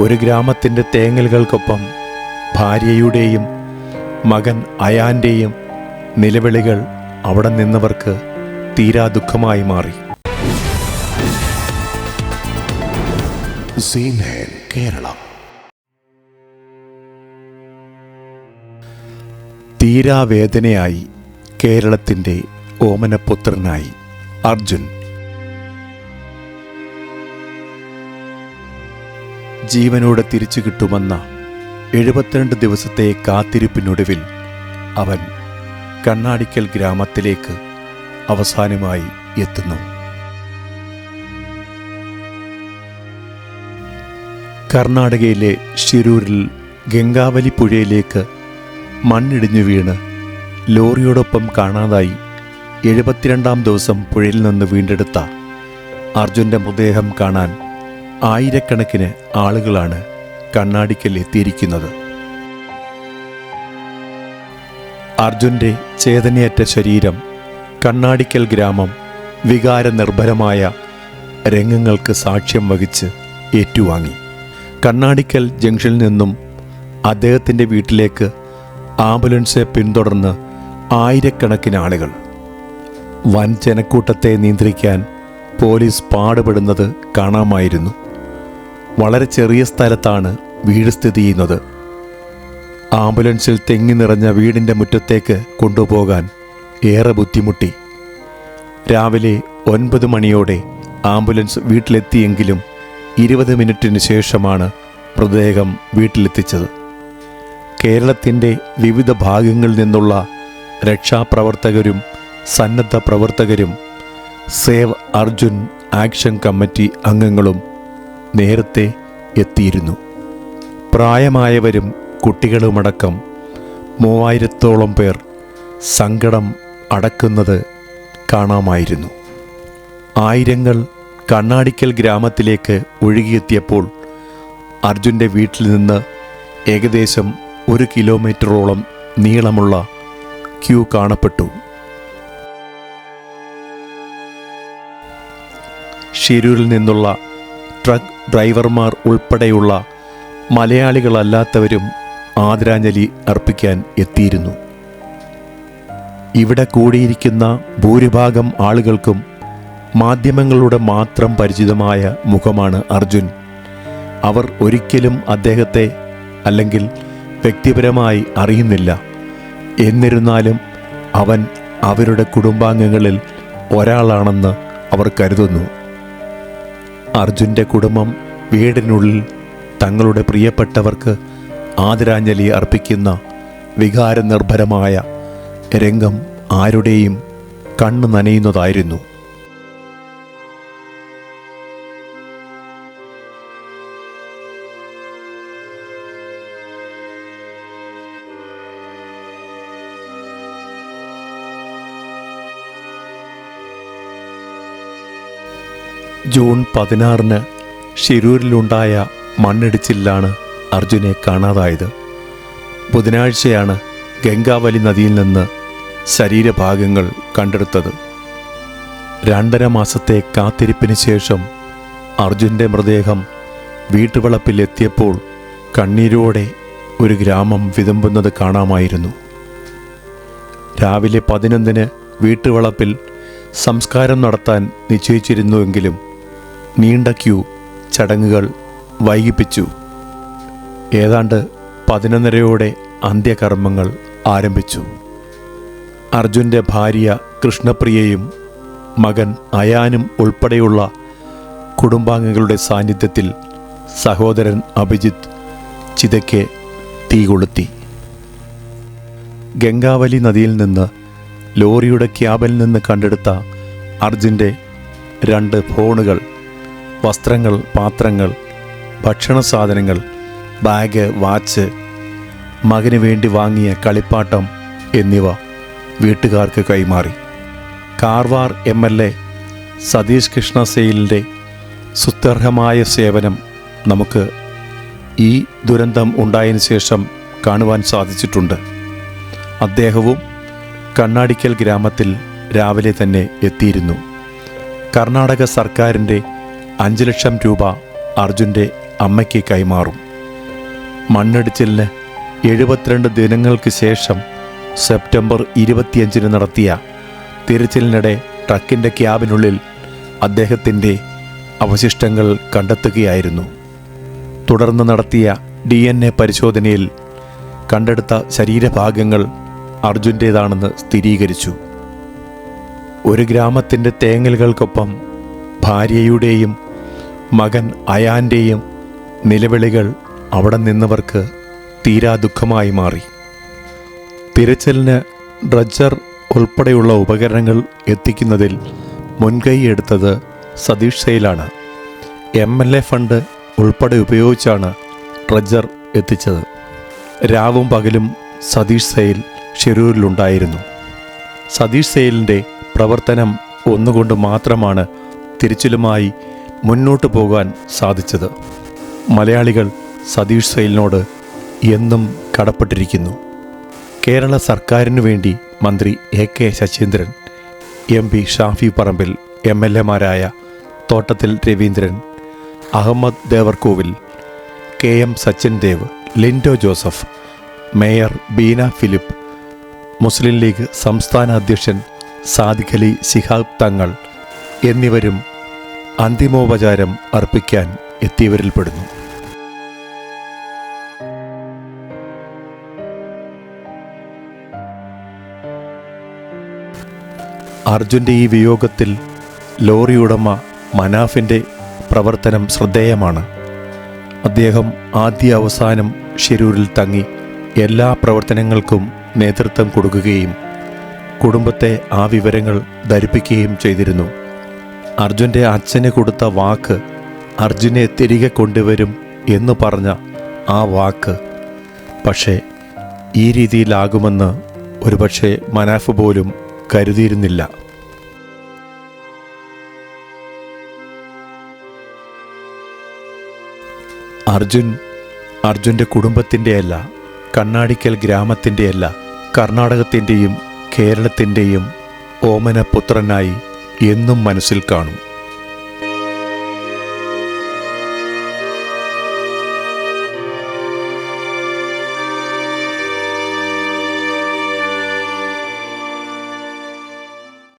ഒരു ഗ്രാമത്തിൻ്റെ തേങ്ങലുകൾക്കൊപ്പം ഭാര്യയുടെയും മകൻ അയാൻ്റെയും നിലവിളികൾ അവിടെ നിന്നവർക്ക് തീരാ ദുഃഖമായി മാറി. കേരളം തീരാവേദനയായി കേരളത്തിൻ്റെ ഓമനപുത്രനായി അർജുൻ. ജീവനോടെ തിരിച്ചു കിട്ടുമെന്ന 72 ദിവസത്തെ കാത്തിരിപ്പിനൊടുവിൽ അവൻ കണ്ണാടിക്കൽ ഗ്രാമത്തിലേക്ക് അവസാനമായി എത്തുന്നു. കർണാടകയിലെ ഷിരൂരിൽ ഗംഗാവലി പുഴയിലേക്ക് മണ്ണിടിഞ്ഞു വീണ് ലോറിയോടൊപ്പം കാണാതായി 72-ാം ദിവസം പുഴയിൽ നിന്ന് വീണ്ടെടുത്ത അർജുൻ്റെ മൃതദേഹം കാണാൻ ആയിരക്കണക്കിന് ആളുകളാണ് കണ്ണാടിക്കൽ എത്തിയിരിക്കുന്നത്. അർജുൻ്റെ ചേതനയറ്റ ശരീരം കണ്ണാടിക്കൽ ഗ്രാമം വികാരനിർഭരമായ രംഗങ്ങൾക്ക് സാക്ഷ്യം വഹിച്ച് ഏറ്റുവാങ്ങി. കണ്ണാടിക്കൽ ജംഗ്ഷനിൽ നിന്നും അദ്ദേഹത്തിൻ്റെ വീട്ടിലേക്ക് ആംബുലൻസ് പിന്തുടർന്ന് ആയിരക്കണക്കിന് ആളുകൾ. വൻ ജനക്കൂട്ടത്തെ നിയന്ത്രിക്കാൻ പോലീസ് പാടുപെടുന്നത് കാണാമായിരുന്നു. വളരെ ചെറിയ സ്ഥലത്താണ് വീട് സ്ഥിതി ചെയ്യുന്നത്. ആംബുലൻസിൽ തെങ്ങി നിറഞ്ഞ വീടിൻ്റെ മുറ്റത്തേക്ക് കൊണ്ടുപോകാൻ ഏറെ ബുദ്ധിമുട്ടി. രാവിലെ 9 മണിയോടെ ആംബുലൻസ് വീട്ടിലെത്തിയെങ്കിലും 20 മിനിറ്റിന് ശേഷമാണ് മൃതദേഹം വീട്ടിലെത്തിച്ചത്. കേരളത്തിൻ്റെ വിവിധ ഭാഗങ്ങളിൽ നിന്നുള്ള രക്ഷാപ്രവർത്തകരും സന്നദ്ധ പ്രവർത്തകരും സേവ് അർജുൻ ആക്ഷൻ കമ്മിറ്റി അംഗങ്ങളും നേരത്തെ എത്തിയിരുന്നു. പ്രായമായവരും കുട്ടികളുമടക്കം 3000-ഓളം പേർ സങ്കടം അടക്കുന്നത് കാണാമായിരുന്നു. ആയിരങ്ങൾ കണ്ണാടിക്കൽ ഗ്രാമത്തിലേക്ക് ഒഴുകിയെത്തിയപ്പോൾ അർജുൻ്റെ വീട്ടിൽ നിന്ന് ഏകദേശം 1 കിലോമീറ്ററോളം നീളമുള്ള ക്യൂ കാണപ്പെട്ടു. ഷിരൂരിൽ നിന്നുള്ള ട്രക്ക് ഡ്രൈവർമാർ ഉൾപ്പെടെയുള്ള മലയാളികളല്ലാത്തവരും ആദരാഞ്ജലി അർപ്പിക്കാൻ എത്തിയിരുന്നു. ഇവിടെ കൂടിയിരിക്കുന്ന ഭൂരിഭാഗം ആളുകൾക്കും മാധ്യമങ്ങളുടെ മാത്രം പരിചിതമായ മുഖമാണ് അർജുൻ. അവർ ഒരിക്കലും അദ്ദേഹത്തെ അല്ലെങ്കിൽ വ്യക്തിപരമായി അറിയുന്നില്ല. എന്നിരുന്നാലും അവൻ അവരുടെ കുടുംബാംഗങ്ങളിൽ ഒരാളാണെന്ന് അവർ കരുതുന്നു. അർജുൻ്റെ കുടുംബം വീടിനുള്ളിൽ തങ്ങളുടെ പ്രിയപ്പെട്ടവർക്ക് ആദരാഞ്ജലി അർപ്പിക്കുന്ന വികാരനിർഭരമായ രംഗം ആരുടെയും കണ്ണു നനയുന്നതായിരുന്നു. ജൂൺ 16-ന് ഷിരൂരിലുണ്ടായ മണ്ണിടിച്ചിലാണ് അർജുനെ കാണാതായത്. ബുധനാഴ്ചയാണ് ഗംഗാവലി നദിയിൽ നിന്ന് ശരീരഭാഗങ്ങൾ കണ്ടെടുത്തത്. 2.5 മാസത്തെ കാത്തിരിപ്പിന് ശേഷം അർജുൻ്റെ മൃതദേഹം വീട്ടുവളപ്പിലെത്തിയപ്പോൾ കണ്ണീരോടെ ഒരു ഗ്രാമം വിതുമ്പുന്നത് കാണാമായിരുന്നു. രാവിലെ 11-ന് വീട്ടുവളപ്പിൽ സംസ്കാരം നടത്താൻ നിശ്ചയിച്ചിരുന്നുവെങ്കിലും നീണ്ട ക്യൂ ചടങ്ങുകൾ വൈകിപ്പിച്ചു. ഏതാണ്ട് 11:30-ഓടെ അന്ത്യകർമ്മങ്ങൾ ആരംഭിച്ചു. അർജുൻ്റെ ഭാര്യ കൃഷ്ണപ്രിയയും മകൻ അയാനും ഉൾപ്പെടെയുള്ള കുടുംബാംഗങ്ങളുടെ സാന്നിധ്യത്തിൽ സഹോദരൻ അഭിജിത്ത് ചിതയ്ക്ക് തീ കൊളുത്തി. ഗംഗാവലി നദിയിൽ നിന്ന് ലോറിയുടെ ക്യാബിൽ നിന്ന് കണ്ടെടുത്ത അർജുൻ്റെ 2 ഫോണുകൾ, വസ്ത്രങ്ങൾ, പാത്രങ്ങൾ, ഭക്ഷണ സാധനങ്ങൾ, ബാഗ്, വാച്ച്, മകന് വേണ്ടി വാങ്ങിയ കളിപ്പാട്ടം എന്നിവ വീട്ടുകാർക്ക് കൈമാറി. കാർവാർ MLA സതീഷ് കൃഷ്ണ സെയിലിൻ്റെ സുത്യർഹമായ സേവനം നമുക്ക് ഈ ദുരന്തം ഉണ്ടായതിനു ശേഷം കാണുവാൻ സാധിച്ചിട്ടുണ്ട്. അദ്ദേഹവും കണ്ണാടിക്കൽ ഗ്രാമത്തിൽ രാവിലെ തന്നെ എത്തിയിരുന്നു. കർണാടക സർക്കാരിൻ്റെ 5 ലക്ഷം രൂപ അർജുൻ്റെ അമ്മയ്ക്ക് കൈമാറും. മണ്ണിടിച്ചിലിന് 72 ദിനങ്ങൾക്ക് ശേഷം സെപ്റ്റംബർ 25 നടത്തിയ തിരച്ചിലിനിടെ ട്രക്കിൻ്റെ ക്യാബിനുള്ളിൽ അദ്ദേഹത്തിൻ്റെ അവശിഷ്ടങ്ങൾ കണ്ടെത്തുകയായിരുന്നു. തുടർന്ന് നടത്തിയ DNA പരിശോധനയിൽ കണ്ടെടുത്ത ശരീരഭാഗങ്ങൾ അർജുൻ്റേതാണെന്ന് സ്ഥിരീകരിച്ചു. ഒരു ഗ്രാമത്തിൻ്റെ തേങ്ങലുകൾക്കൊപ്പം ഭാര്യയുടെയും മകൻ അയാൻ്റെയും നിലവിളികൾ അവിടെ നിന്നവർക്ക് തീരാ ദുഃഖമായി മാറി. തിരച്ചിലിന് ഡ്രഡ്ജർ ഉൾപ്പെടെയുള്ള ഉപകരണങ്ങൾ എത്തിക്കുന്നതിൽ മുൻകൈയെടുത്തത് സതീഷ് സെയിലാണ്. MLA ഫണ്ട് ഉൾപ്പെടെ ഉപയോഗിച്ചാണ് ഡ്രഡ്ജർ എത്തിച്ചത്. രാവും പകലും സതീഷ് സെയിൽ ഷിരൂരിലുണ്ടായിരുന്നു. സതീഷ് സെയിലിൻ്റെ പ്രവർത്തനം ഒന്നുകൊണ്ട് മാത്രമാണ് തിരച്ചിലുമായി മുന്നോട്ട് പോകാൻ സാധിച്ചത്. മലയാളികൾ സതീഷ് സെയിലിനോട് എന്നും കടപ്പെട്ടിരിക്കുന്നു. കേരള സർക്കാരിനു വേണ്ടി മന്ത്രി AK Saseendran, MP Shafi Parambil, MLA മാരായ തോട്ടത്തിൽ രവീന്ദ്രൻ, അഹമ്മദ് ദേവർകോവിൽ, KM സച്ചിൻ ദേവ്, ലിൻഡോ ജോസഫ്, മേയർ ബീന ഫിലിപ്പ്, മുസ്ലിം ലീഗ് സംസ്ഥാന അധ്യക്ഷൻ സാദിഖ് അലി ശിഹാബ് തങ്ങൾ എന്നിവരും അന്തിമോപചാരം അർപ്പിക്കാൻ എത്തിയവരിൽപ്പെടുന്നു. അർജുൻ്റെ ഈ വിയോഗത്തിൽ ലോറി ഉടമ മനാഫിൻ്റെ പ്രവർത്തനം ശ്രദ്ധേയമാണ്. അദ്ദേഹം ആദ്യ അവസാനം ഷിരൂരിൽ തങ്ങി എല്ലാ പ്രവർത്തനങ്ങൾക്കും നേതൃത്വം കൊടുക്കുകയും കുടുംബത്തെ ആ വിവരങ്ങൾ ധരിപ്പിക്കുകയും ചെയ്തിരുന്നു. അർജുൻ്റെ അച്ഛന് കൊടുത്ത വാക്ക്, അർജുനെ തിരികെ കൊണ്ടുവരും എന്ന് പറഞ്ഞ ആ വാക്ക് പക്ഷേ ഈ രീതിയിലാകുമെന്ന് ഒരുപക്ഷെ മനാഫ് പോലും കരുതിയിരുന്നില്ല. അർജുൻ്റെ കുടുംബത്തിൻ്റെയല്ല, കണ്ണാടിക്കൽ ഗ്രാമത്തിൻ്റെയല്ല, കർണാടകത്തിൻ്റെയും കേരളത്തിൻ്റെയും ഓമന പുത്രനായി എന്നും മനസ്സിൽ കാണും.